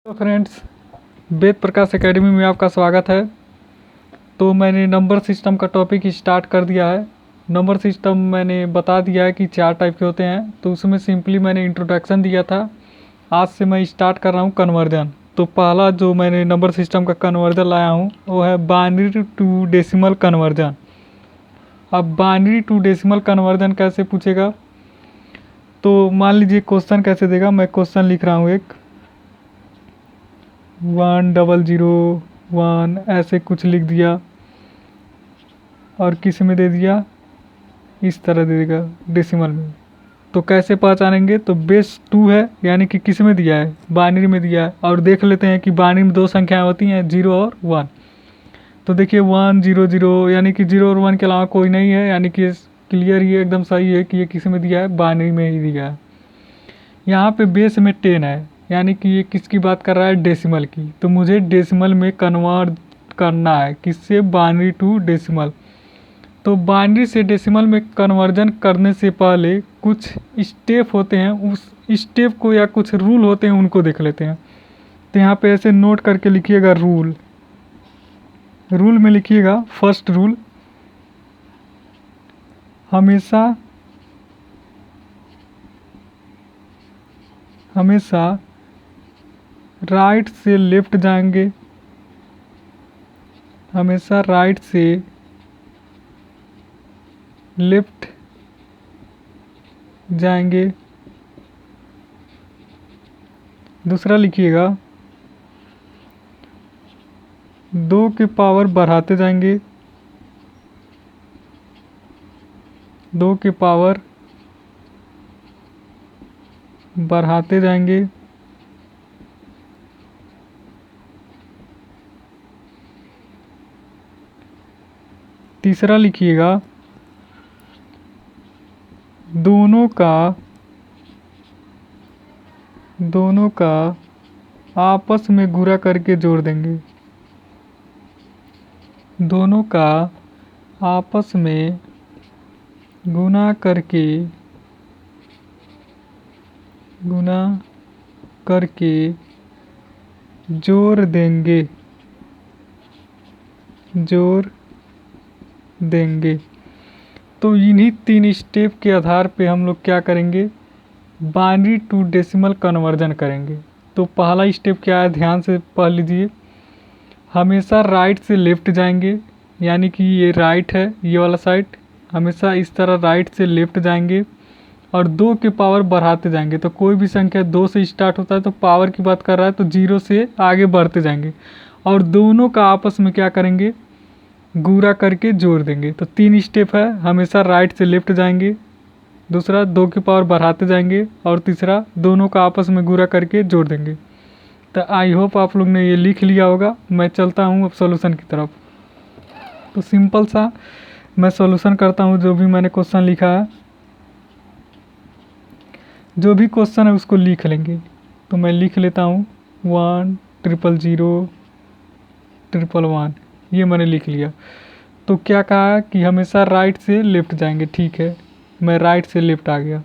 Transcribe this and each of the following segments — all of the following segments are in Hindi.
तो फ्रेंड्स, वेद प्रकाश एकेडमी में आपका स्वागत है। तो मैंने नंबर सिस्टम का टॉपिक स्टार्ट कर दिया है। नंबर सिस्टम मैंने बता दिया है कि 4 टाइप के होते हैं, तो उसमें सिंपली मैंने इंट्रोडक्शन दिया था। आज से मैं स्टार्ट कर रहा हूँ कन्वर्जन। तो पहला जो मैंने नंबर सिस्टम का कन्वर्जन लाया हूँ वो है बाइनरी टू डेसिमल कन्वर्जन। अब बाइनरी टू डेसिमल कन्वर्जन कैसे पूछेगा, तो मान लीजिए क्वेश्चन कैसे देगा। मैं क्वेश्चन लिख रहा हूँ एक 1001 ऐसे कुछ लिख दिया और किस में दे दिया, इस तरह दे देगा डेसिमल में। तो कैसे पहचानेंगे, तो बेस 2 है यानी कि किस में दिया है, बाइनरी में दिया है। और देख लेते हैं कि बाइनरी में 2 संख्याएं होती हैं, 0 और 1। तो देखिए 1 0 0 यानी कि 0 और 1 के अलावा कोई नहीं है, यानी कि क्लियर ही एकदम सही है कि ये किस में दिया है, बाइनरी में ही दिया है। यहाँ पे बेस में 10 है यानी कि ये किसकी बात कर रहा है, डेसिमल की। तो मुझे डेसिमल में कन्वर्ट करना है, किससे, बाइनरी टू डेसिमल। तो बाइनरी से डेसिमल में कन्वर्जन करने से पहले कुछ स्टेप होते हैं, उस स्टेप को या कुछ रूल होते हैं उनको देख लेते हैं। तो यहाँ पे ऐसे नोट करके लिखिएगा रूल। रूल में लिखिएगा फर्स्ट रूल, हमेशा राइट से लेफ्ट जाएंगे, हमेशा राइट से लेफ्ट जाएंगे। दूसरा लिखिएगा 2 की पावर बढ़ाते जाएंगे, 2 की पावर बढ़ाते जाएंगे। तीसरा लिखिएगा दोनों का आपस में गुणा करके जोड़ देंगे, दोनों का आपस में गुणा करके जोड़ देंगे। तो इन्हीं 3 स्टेप के आधार पे हम लोग क्या करेंगे, बाइनरी टू डेसिमल कन्वर्जन करेंगे। तो पहला स्टेप क्या है, ध्यान से पढ़ लीजिए। हमेशा राइट से लेफ्ट जाएंगे, यानी कि ये राइट है, ये वाला साइड, हमेशा इस तरह राइट से लेफ्ट जाएंगे और 2 की पावर बढ़ाते जाएंगे। तो कोई भी संख्या 2 से स्टार्ट होता है तो पावर की बात कर रहा है, तो 0 से आगे बढ़ते जाएंगे और दोनों का आपस में क्या करेंगे, गुणा करके जोड़ देंगे। तो 3 स्टेप है, हमेशा राइट से लेफ्ट जाएंगे, दूसरा 2 की पावर बढ़ाते जाएंगे और तीसरा दोनों का आपस में गुणा करके जोड़ देंगे। तो आई होप आप लोग ने ये लिख लिया होगा। मैं चलता हूँ अब सॉल्यूशन की तरफ। तो सिंपल सा मैं सॉल्यूशन करता हूँ, जो भी मैंने क्वेश्चन लिखा है, जो भी क्वेश्चन है उसको लिख लेंगे। तो मैं लिख लेता हूँ 1 000 111, ये मैंने लिख लिया। तो क्या कहा कि हमेशा राइट से लेफ्ट जाएंगे, ठीक है, मैं राइट से लेफ्ट आ गया।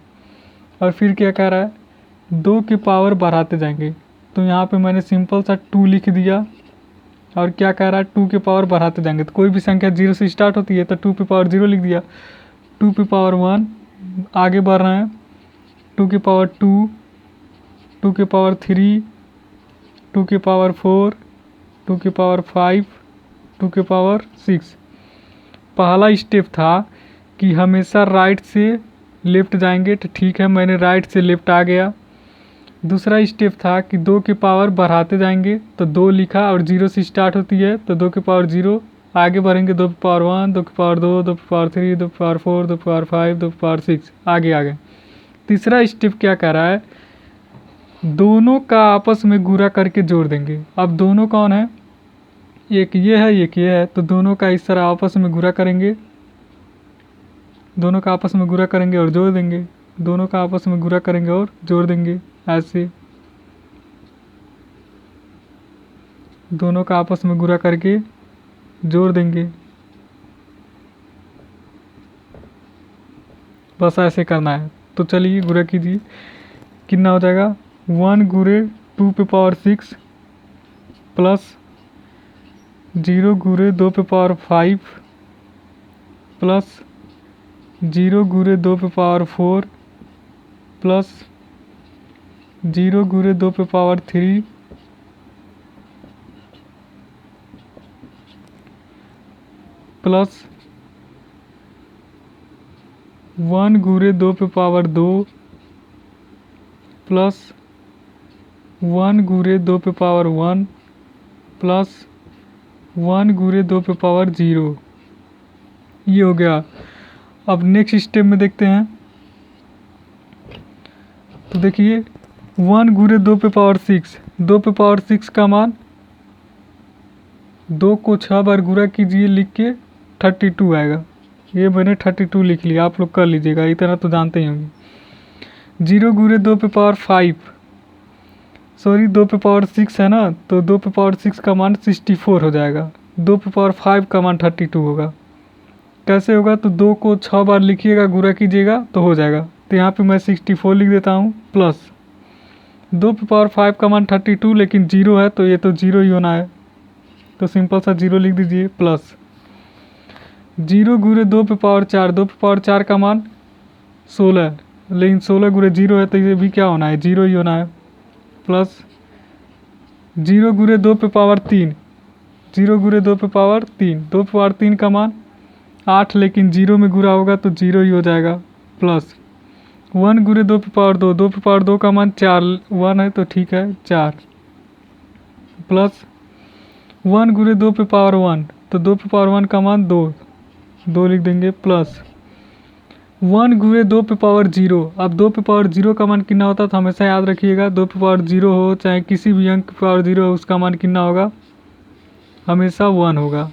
और फिर क्या कह रहा है, 2 की पावर बढ़ाते जाएंगे। तो यहाँ पे मैंने सिंपल सा 2 लिख दिया और क्या कह रहा है, 2 की पावर बढ़ाते जाएंगे। तो कोई भी संख्या 0 से स्टार्ट होती है तो 2 की पावर 0 लिख दिया, 2 की पावर 1, आगे बढ़ रहे हैं, 2 की पावर 2, 2 की पावर 3, 2 की पावर 4, 2 की पावर 5, 2 की पावर 6। पहला स्टेप था कि हमेशा राइट से लेफ्ट जाएंगे, तो ठीक है, मैंने राइट से लेफ्ट आ गया। दूसरा स्टेप था कि 2 की पावर बढ़ाते जाएंगे, तो 2 लिखा और 0 से स्टार्ट होती है तो 2 की पावर 0, आगे बढ़ेंगे 2 की पावर 1, 2 की पावर 2, 2 की पावर 3, 2 की पावर 4, 2 की पावर 5, 2 की पावर 6, आगे आ गए। तीसरा स्टेप क्या कर रहा है, दोनों का आपस में गुणा करके जोड़ देंगे। अब दोनों कौन है, एक ये है एक ये है, तो दोनों का इस तरह आपस में गुणा करेंगे, दोनों का आपस में गुणा करेंगे और जोड़ देंगे, दोनों का आपस में गुणा करेंगे और जोड़ देंगे, ऐसे दोनों का आपस में गुणा करके जोड़ देंगे। बस ऐसे करना है। तो चलिए गुणा कीजिए, कितना हो जाएगा, 1 गुणे 2 पे पावर 6 प्लस 0 गुणे 2 पे पावर 5 प्लस 0 गुणे 2 पे पावर 4 प्लस 0 गुणे 2 पे पावर 3 प्लस 1 गुणे 2 पे पावर 2 प्लस 1 गुणे 2 पे पावर 1 प्लस 1 गुणे 2 पे पावर 0। ये हो गया। अब नेक्स्ट स्टेप में देखते हैं। तो देखिए 1 गुणे 2 पे पावर 6, 2 पे पावर 6 का मान 2 को 6 बार गुणा कीजिए, लिख के 32 आएगा। ये मैंने 32 लिख लिया, आप लोग कर लीजिएगा, इतना तो जानते ही होंगे। 0 गुणे 2 पे पावर 5, सॉरी 2 पे पावर 6 है ना, तो 2 पे पावर 6 का मान 64 हो जाएगा। 2 पे पावर 5 का मान 32 होगा। कैसे होगा? तो 2 को 6 बार लिखिएगा, गुणा कीजिएगा तो हो जाएगा। तो यहाँ पे मैं 64 लिख देता हूँ, प्लस 2 पे पावर 5 का मान 32, लेकिन 0 है तो ये तो 0 ही होना है, तो सिंपल सा 0 लिख दीजिए। प्लस 0 गुणे 2 पे पावर 4, 2 पे पावर 4 का मान 16 है, लेकिन 16 गुणे 0 है तो ये भी क्या होना है? 0 ही होना है। प्लस 0 गुणे 2 पे पावर 3, 0 गुणे 2 पे पावर 3, 2 पे पावर 3 का मान 8, लेकिन 0 में गुणा होगा तो 0 ही हो जाएगा। प्लस 1 गुणे 2 पे पावर 2, 2 पे पावर 2 का मान 4, 1 है तो ठीक है 4। प्लस 1 गुणे 2 पे पावर 1, तो 2 पे पावर 1 का मान 2, 2 लिख देंगे। प्लस 1 गुणे 2 पे पावर 0, अब 2 पे पावर 0 का मान कितना होता है तो हमेशा याद रखिएगा, 2 पे पावर 0 हो चाहे किसी भी अंक पे पावर 0 हो, उसका मान कितना होगा? हमेशा 1 होगा,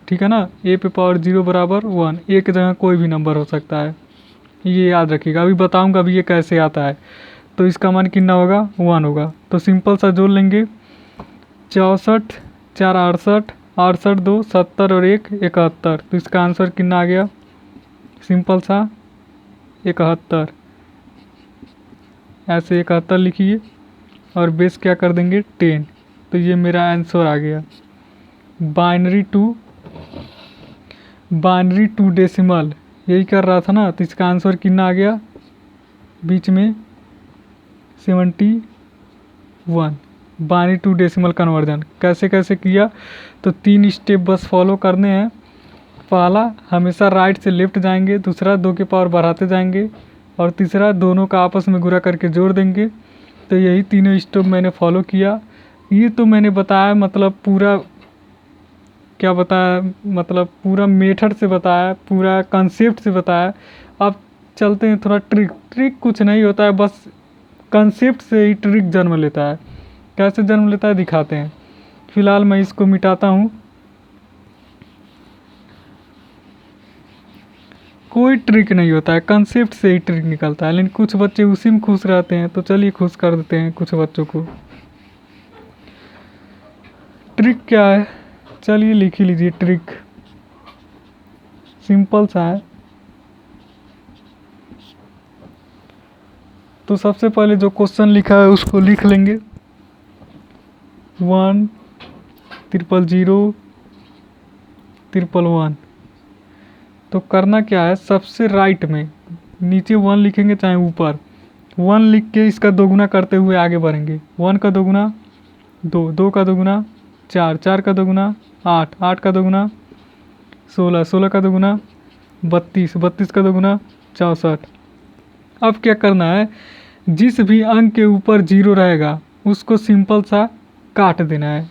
ठीक है ना। a पे पावर 0 बराबर 1, a की जगह कोई भी नंबर हो सकता है, ये याद रखिएगा। अभी बताऊंगा अभी ये कैसे आता है। तो इसका मान कितना होगा? 1 होगा। तो सिंपल सा जोड़ लेंगे, 64 4 68, 68 2 70 और 1 71। तो इसका आंसर कितना आ गया? सिंपल सा 71। ऐसे 71 लिखिए और बेस क्या कर देंगे? 10। तो ये मेरा आंसर आ गया। बाइनरी टू डेसिमल यही कर रहा था ना, तो इसका आंसर कितना आ गया? बीच में 71। बाइनरी टू डेसिमल कन्वर्जन कैसे कैसे किया? तो 3 स्टेप बस फॉलो करने हैं। पहला, हमेशा राइट से लेफ्ट जाएंगे, दूसरा 2 की पावर बढ़ाते जाएंगे, और तीसरा दोनों का आपस में गुणा करके जोड़ देंगे। तो यही तीनों स्टेप मैंने फॉलो किया। ये तो मैंने बताया, मतलब पूरा क्या बताया, मतलब पूरा मेथड से बताया, पूरा कंसेप्ट से बताया। अब चलते हैं थोड़ा ट्रिक कुछ नहीं होता है, बस कंसेप्ट से ही ट्रिक जन्म लेता है। कैसे जन्म लेता है दिखाते हैं। फिलहाल मैं इसको मिटाता हूँ। कोई ट्रिक नहीं होता है, कंसेप्ट से ही ट्रिक निकलता है, लेकिन कुछ बच्चे उसी में खुश रहते हैं, तो चलिए खुश कर देते हैं कुछ बच्चों को। ट्रिक क्या है? चलिए लिख ही लीजिए। ट्रिक सिंपल सा है। तो सबसे पहले जो क्वेश्चन लिखा है उसको लिख लेंगे, 1 0 0 0 1 1। तो करना क्या है, सबसे राइट में नीचे 1 लिखेंगे चाहे ऊपर, 1 लिख के इसका दोगुना करते हुए आगे बढ़ेंगे। 1 का दोगुना 2, 2 का दोगुना 4, 4 का दोगुना 8, 8 का दोगुना 16, 16 का दोगुना 32, 32 का दोगुना 64। अब क्या करना है, जिस भी अंक के ऊपर 0 रहेगा उसको सिंपल सा काट देना है।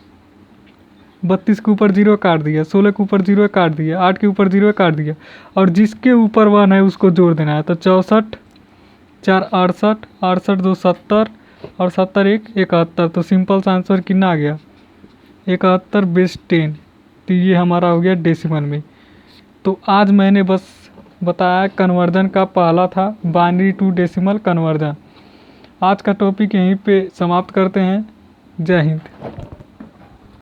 32 के ऊपर 0 काट दिया, 16 के ऊपर 0 काट दिया, 8 के ऊपर 0 काट दिया, और जिसके ऊपर 1 है उसको जोड़ देना है। तो 64 4 68, 68 2 70 और 70 1 71। तो सिंपल सा आंसर कितना आ गया? 71 बेस 10। तो ये हमारा हो गया डेसिमल में। तो आज मैंने बस बताया कन्वर्जन का, पहला था बाइनरी टू डेसिमल कन्वर्जन। आज का टॉपिक यहीं पे समाप्त करते हैं। जय हिंद।